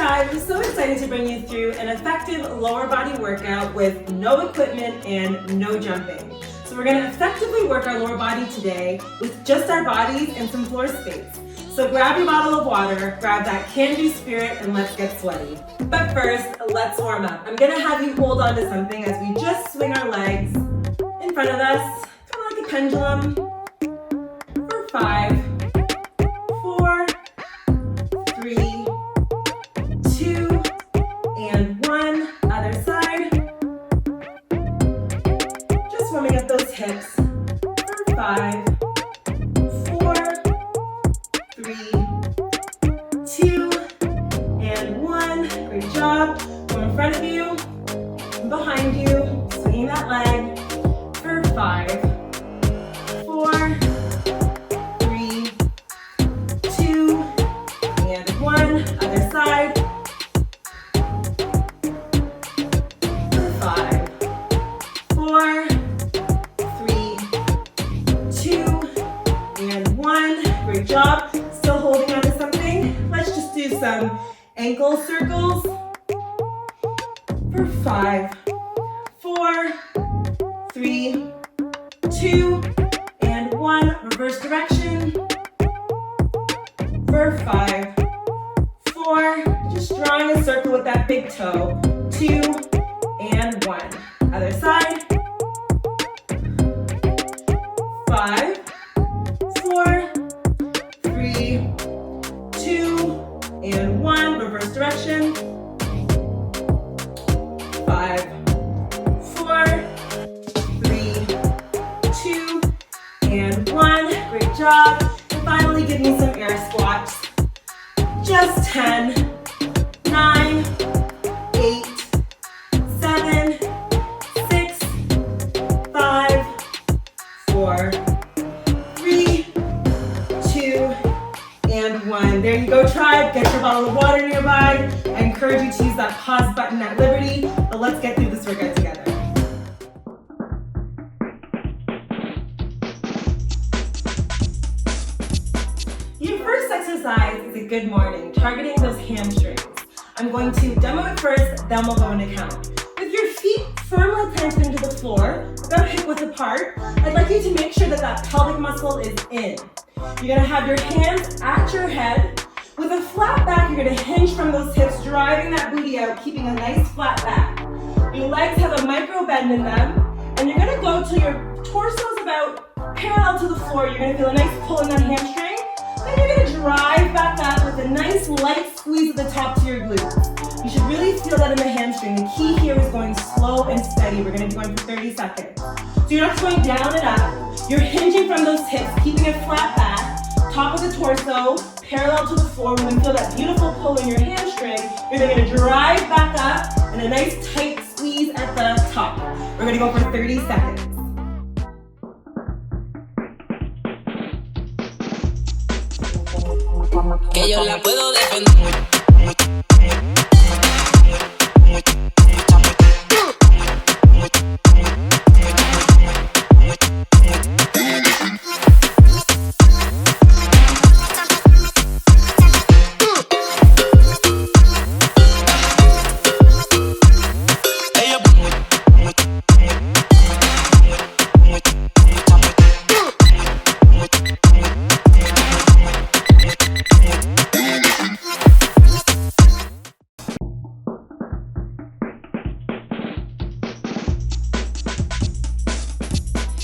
Tribe, I'm so excited to bring you through an effective lower body workout with no equipment and no jumping. So we're going to effectively work our lower body today with just our bodies and some floor space. So grab your bottle of water, grab that can-do spirit, and let's get sweaty. But first, let's warm up. I'm going to have you hold on to something as we just swing our legs in front of us, kind of like a pendulum, for 5, 4, 3, 2, and 1. Other side. Just warming up those hips for 5, 4, 3, 2, and 1. Great job. Go in front of you, behind you, swinging that leg for 5, 4, 3, 2, and 1. Other side. For 5, 4, 3, 2, and 1. Great job. Still holding on to something. Let's just do some ankle circles for 5, 4, 3, 2, and 1. Reverse direction for 5, 4. Just drawing a circle with that big toe. 2, and 1. Other side. 5, 4, 3, 2, and 1. Reverse direction. 5, 4, 3, 2, and 1. Great job. And finally, give me some air squats. Just 10, 9, 8, 7, 6, 5, 4, 3, 2, and 1. There you go, tribe. Get your bottle of water nearby. I encourage you to use that pause button at liberty, but let's get through this workout together. Your first exercise is a good morning, targeting those hamstrings. I'm going to demo it first, then we'll go into count. With your feet firmly planted into the floor, about hip width apart, I'd like you to make sure that that pelvic muscle is in. You're gonna have your hands at your head. With a flat back, you're gonna hinge from those hips, driving that booty out, keeping a nice flat back. Your legs have a micro bend in them, and you're gonna go till your torso's about parallel to the floor. You're gonna feel a nice pull in that hamstring. Then you're gonna drive back up with a nice light squeeze at the top to your glutes. You should really feel that in the hamstring. The key here is going slow and steady. We're gonna be going for 30 seconds. So you're not going down and up. You're hinging from those hips, keeping a flat back, top of the torso, parallel to the floor. We're gonna feel that beautiful pull in your hamstring. You're then gonna drive back up and a nice tight squeeze at the top. We're gonna go for 30 seconds. Que yo la puedo defender.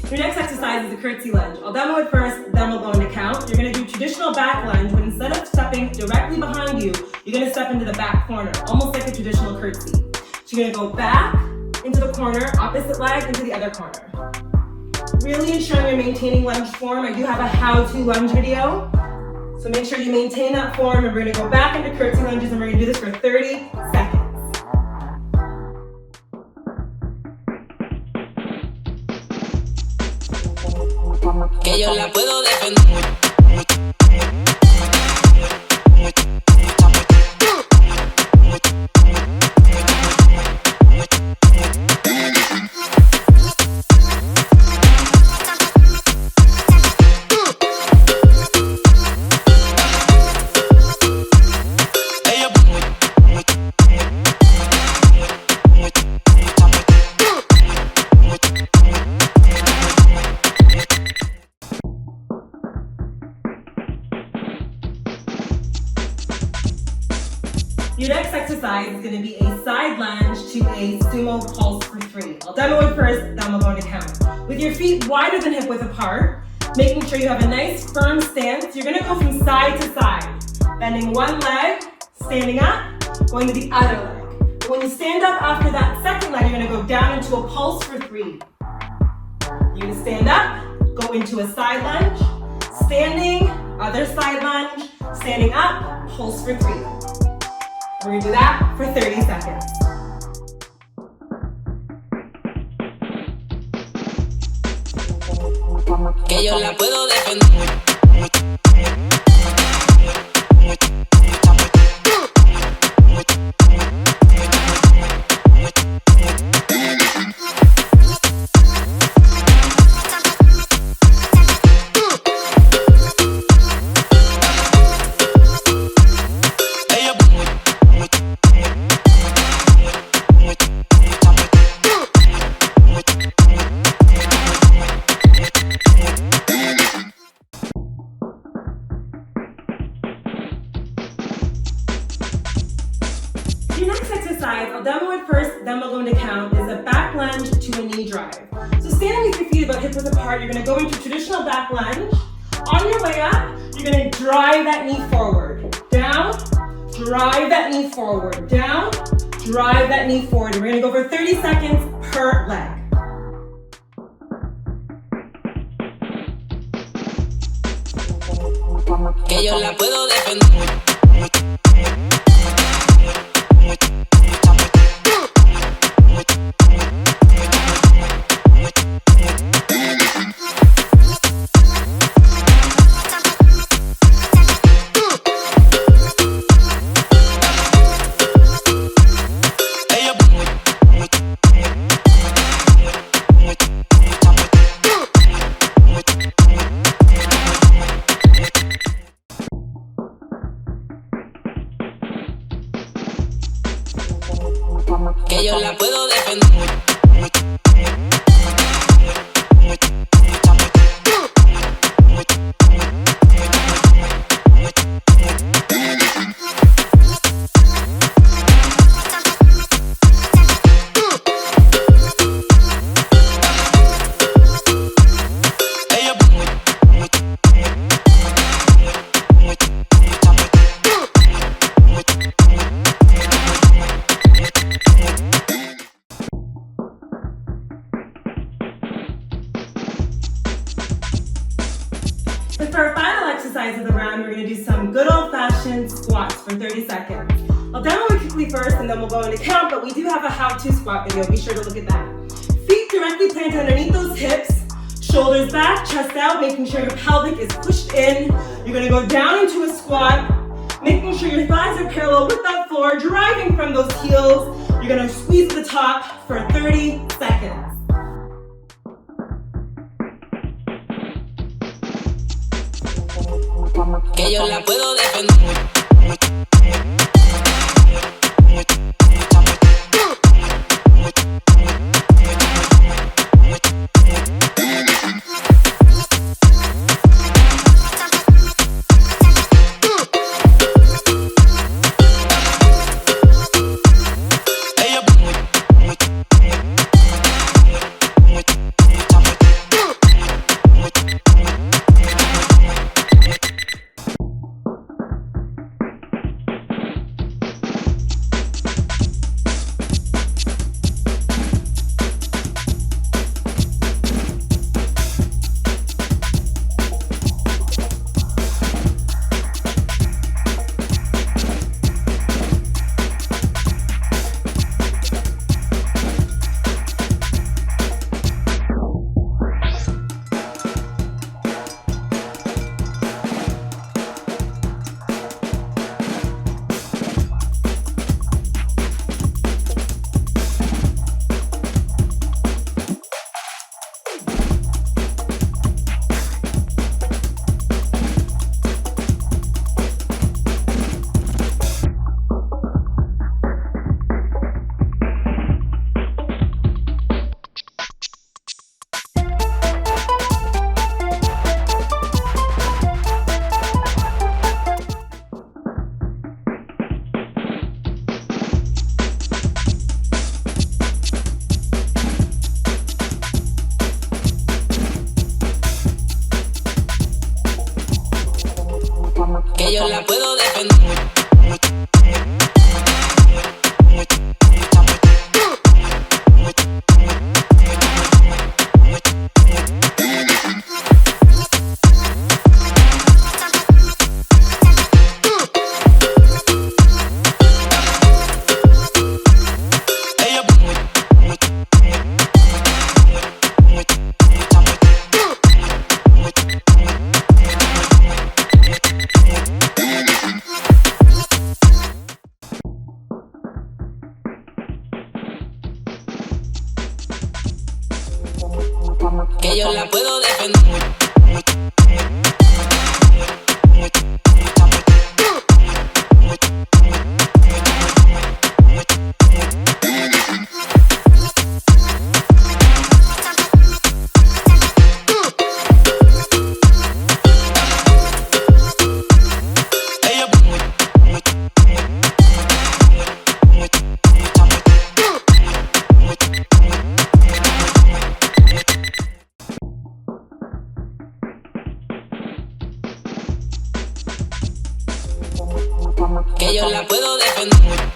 Your next exercise is a curtsy lunge. I'll demo it first, then we'll go into count. You're gonna do traditional back lunge, but instead of stepping directly behind you, you're gonna step into the back corner, almost like a traditional curtsy. So you're gonna go back into the corner, opposite leg into the other corner. Really ensuring you're maintaining lunge form. I do have a how-to lunge video, so make sure you maintain that form, and we're gonna go back into curtsy lunges, and we're gonna do this for 30 seconds. Que yo la puedo defender. exercise is going to be a side lunge to a sumo pulse for 3. I'll demo it first, then we'll go into count. With your feet wider than hip width apart, making sure you have a nice firm stance. You're going to go from side to side, bending one leg, standing up, going to the other leg. When you stand up after that second leg, you're going to go down into a pulse for 3. You're going to stand up, go into a side lunge, standing, other side lunge, standing up, pulse for 3. We're going to do that for 30 seconds. Que yo la puedo defender. Your next exercise, I'll demo it first, then we'll go into count, is a back lunge to a knee drive. So standing with your feet about hip width apart, you're going to go into traditional back lunge. On your way up, you're going to drive that knee forward. Down, drive that knee forward. Down, drive that knee forward. We're going to go for 30 seconds per leg. Que yo la puedo defender. Que yo la puedo defender. So for our final exercise of the round, we're going to do some good old-fashioned squats for 30 seconds. I'll demo it quickly first and then we'll go into count, but we do have a how-to squat video. Be sure to look at that. Feet directly planted underneath those hips, shoulders back, chest out, making sure your pelvic is pushed in. You're going to go down into a squat, making sure your thighs are parallel with that floor, driving from those heels. You're going to squeeze at the top for 30 seconds. Que yo la puedo defender. que yo la puedo defender. Que yo la puedo defender. Que yo la puedo defender.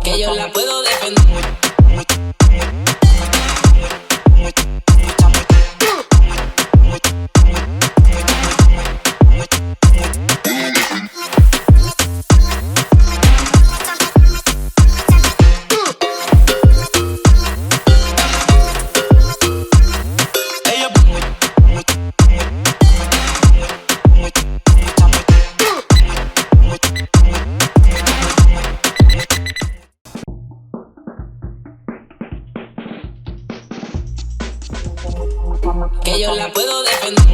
Que yo la puedo defender. Que yo la puedo defender.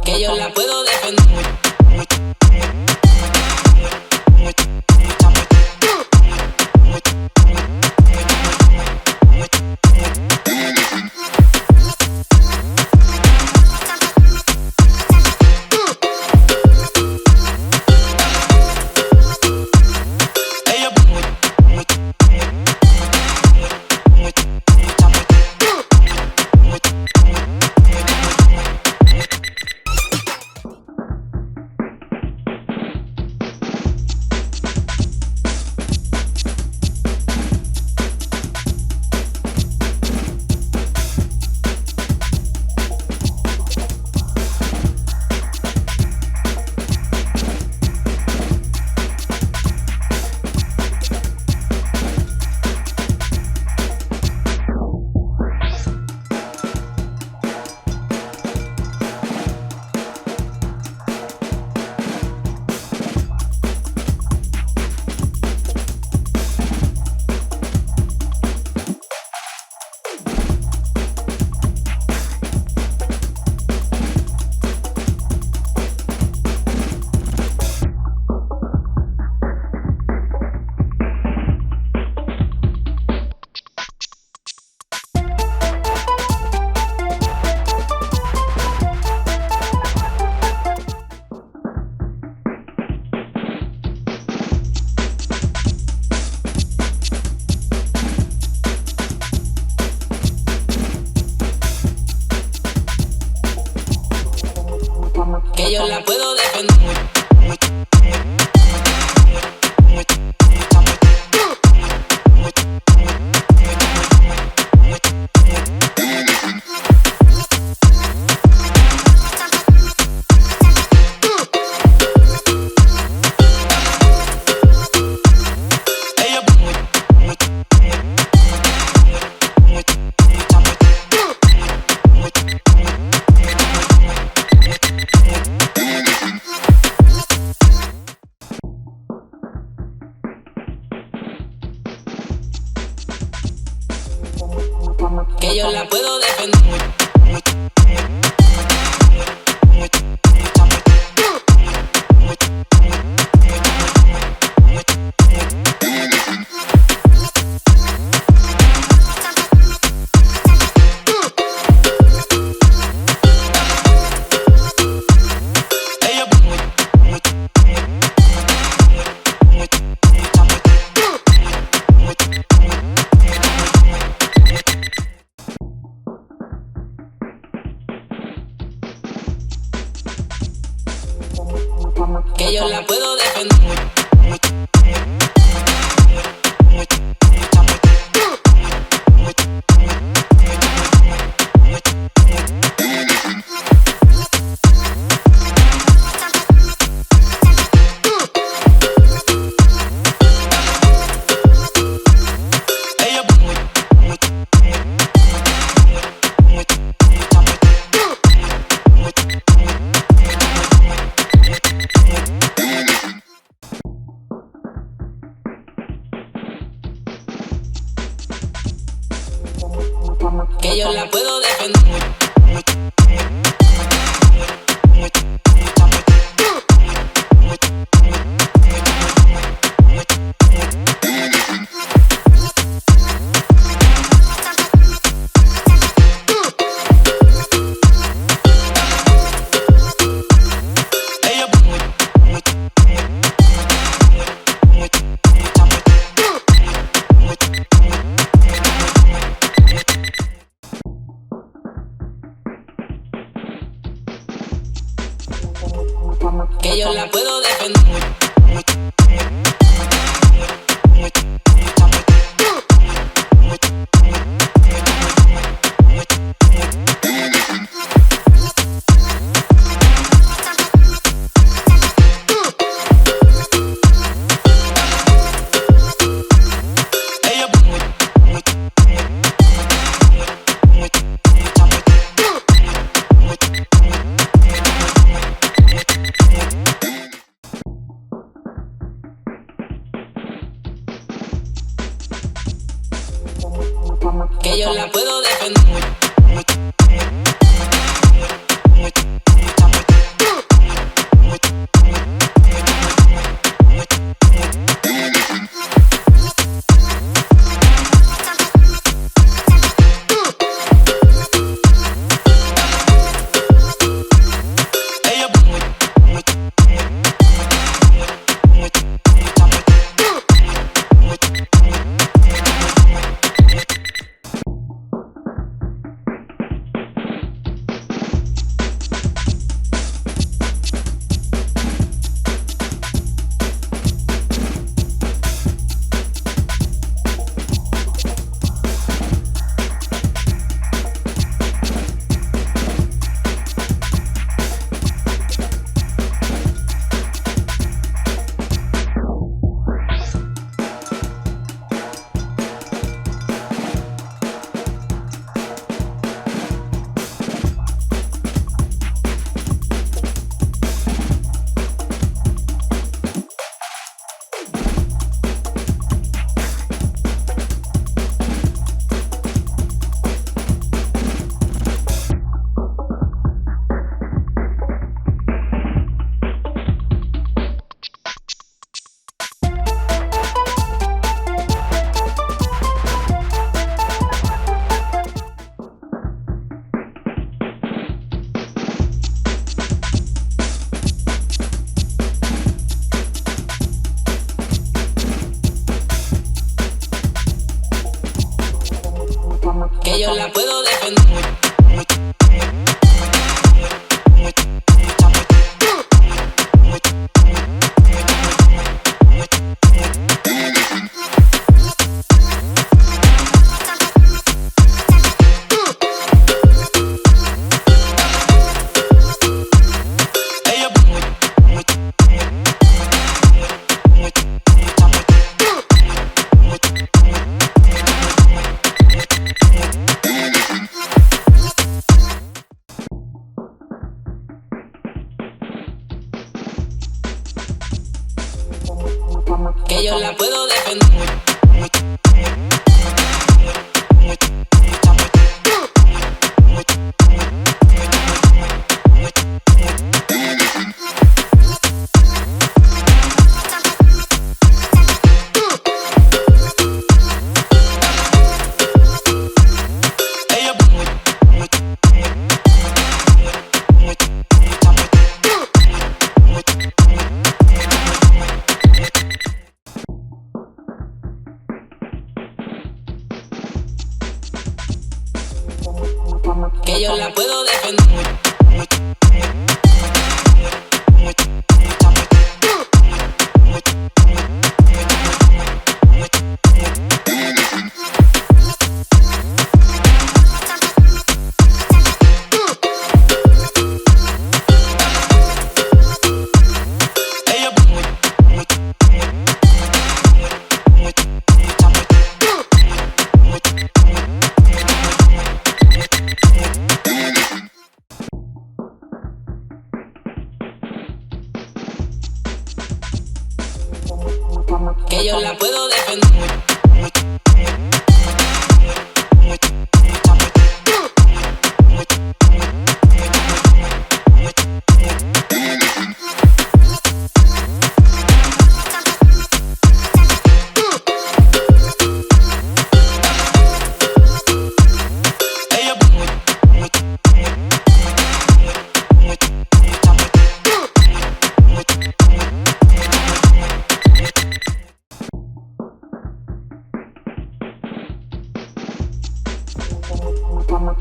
Que yo la puedo defender. Que yo la puedo defender. que yo la puedo defender. Que yo la puedo defender. Que yo la puedo defender. Que yo la puedo defender. Que yo la puedo defender. Que yo la puedo defender. que yo la puedo defender.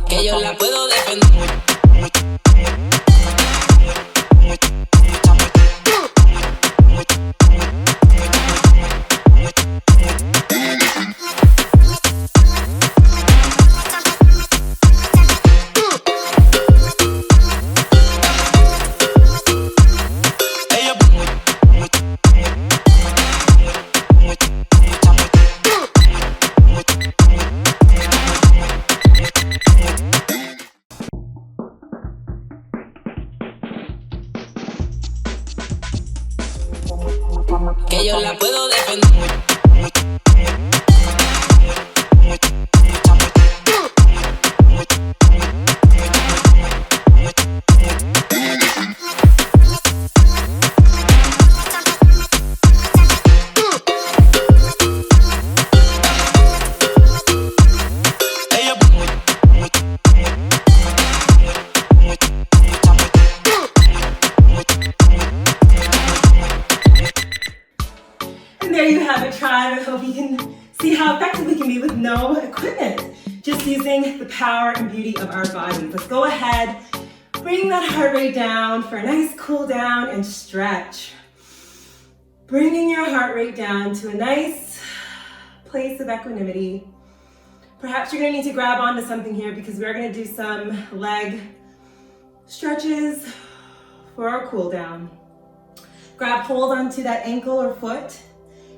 Que yo la puedo defender. Que yo la puedo defender. There you have it, tribe. I hope you can see how effective we can be with no equipment. Just using the power and beauty of our bodies. Let's go ahead, bring that heart rate down for a nice cool down and stretch. Bringing your heart rate down to a nice place of equanimity. Perhaps you're gonna need to grab onto something here because we're gonna do some leg stretches for our cool down. Grab hold onto that ankle or foot.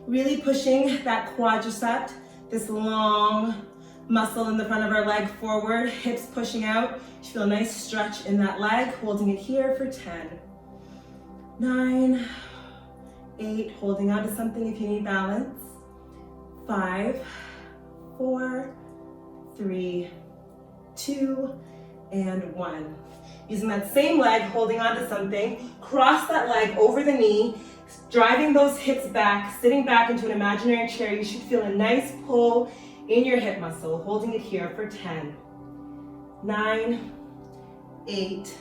Really pushing that quadricep, this long muscle in the front of our leg forward, hips pushing out. You feel a nice stretch in that leg, holding it here for 10, 9, 8, holding on to something if you need balance, 5, 4, 3, 2, and 1. Using that same leg, holding on to something, cross that leg over the knee, driving those hips back, sitting back into an imaginary chair. You should feel a nice pull in your hip muscle, holding it here for 10, 9, 8,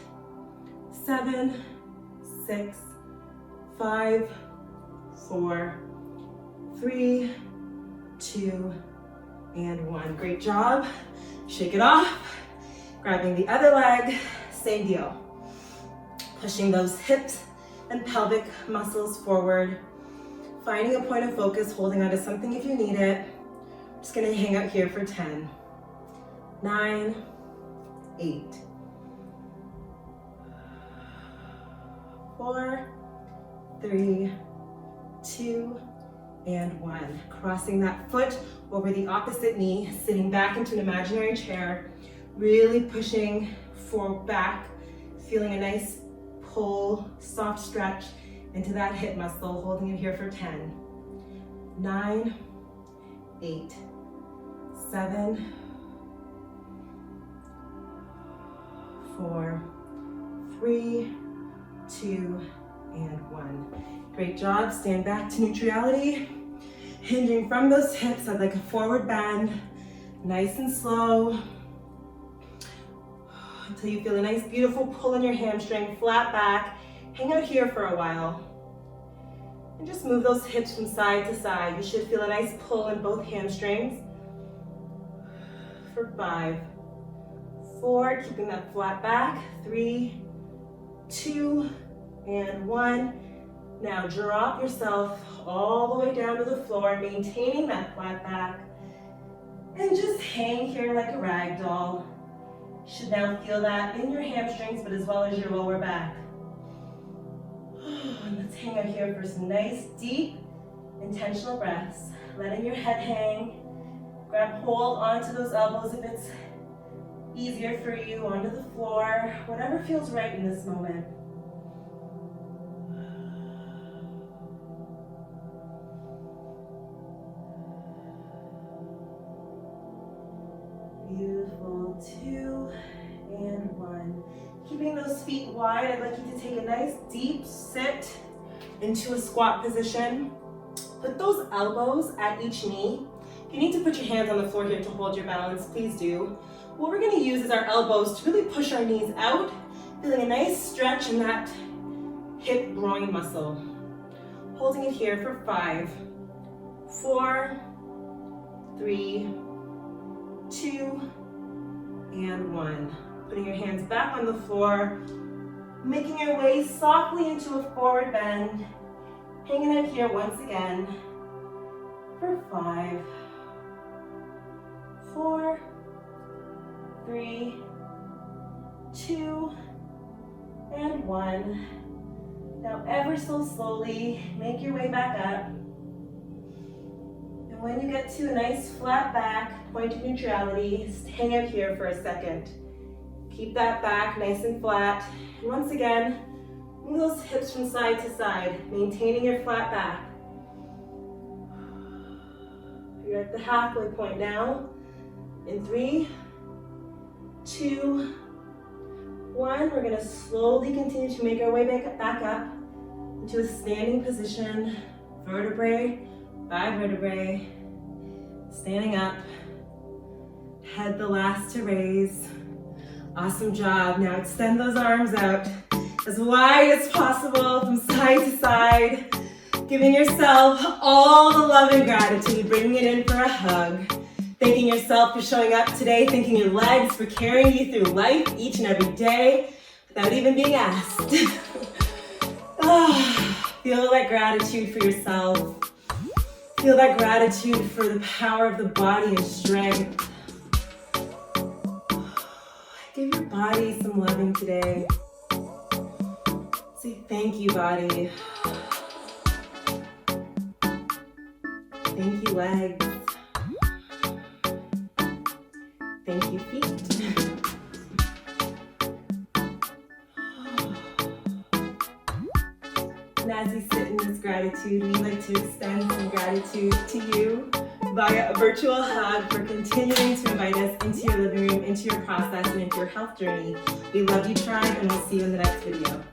7, 6, 5, 4, 3, 2, and 1. Great job. Shake it off. Grabbing the other leg, same deal. Pushing those hips and pelvic muscles forward. Finding a point of focus, holding onto something if you need it. Just gonna hang out here for 10, 9, 8, 4, 3, 2, and 1. Crossing that foot over the opposite knee, sitting back into an imaginary chair, really pushing back, feeling a nice pull, soft stretch into that hip muscle, holding it here for 10, 9, 8, 7, 4, 3, 2, and 1. Great job. Stand back to neutrality. Hinging from those hips at like a forward bend, nice and slow, until you feel a nice, beautiful pull in your hamstring, flat back. Hang out here for a while. And just move those hips from side to side. You should feel a nice pull in both hamstrings. For 5, 4, keeping that flat back. 3, 2, and 1. Now drop yourself all the way down to the floor, maintaining that flat back. And just hang here like a rag doll. You should now feel that in your hamstrings, but as well as your lower back. And let's hang out here for some nice, deep, intentional breaths. Letting your head hang. Grab hold onto those elbows if it's easier for you, onto the floor, whatever feels right in this moment. 2 and 1. Keeping those feet wide, I'd like you to take a nice deep sit into a squat position. Put those elbows at each knee. If you need to put your hands on the floor here to hold your balance, please do. What we're going to use is our elbows to really push our knees out, feeling a nice stretch in that hip groin muscle. Holding it here for 5, 4, 3, 2, and 1. Putting your hands back on the floor, making your way softly into a forward bend, hanging out here once again for 5, 4, 3, 2, and 1. Now ever so slowly, make your way back up. And when you get to a nice flat back, point of neutrality, hang out here for a second. Keep that back nice and flat. And once again, move those hips from side to side, maintaining your flat back. You're at the halfway point now. In 3, 2, 1, we're gonna slowly continue to make our way back up into a standing position, vertebrae by vertebrae, standing up, head the last to raise. Awesome job. Now extend those arms out as wide as possible from side to side, giving yourself all the love and gratitude, bringing it in for a hug. Thanking yourself for showing up today, thanking your legs for carrying you through life each and every day without even being asked. Feel that gratitude for yourself. Feel that gratitude for the power of the body and strength. Give your body some loving today. Say thank you, body. Thank you, legs. Thank you, feet. And as you sit in this gratitude, we'd like to extend some gratitude to you via a virtual hug for continuing to invite us into your living room, into your process, and into your health journey. We love you, Tribe, and we'll see you in the next video.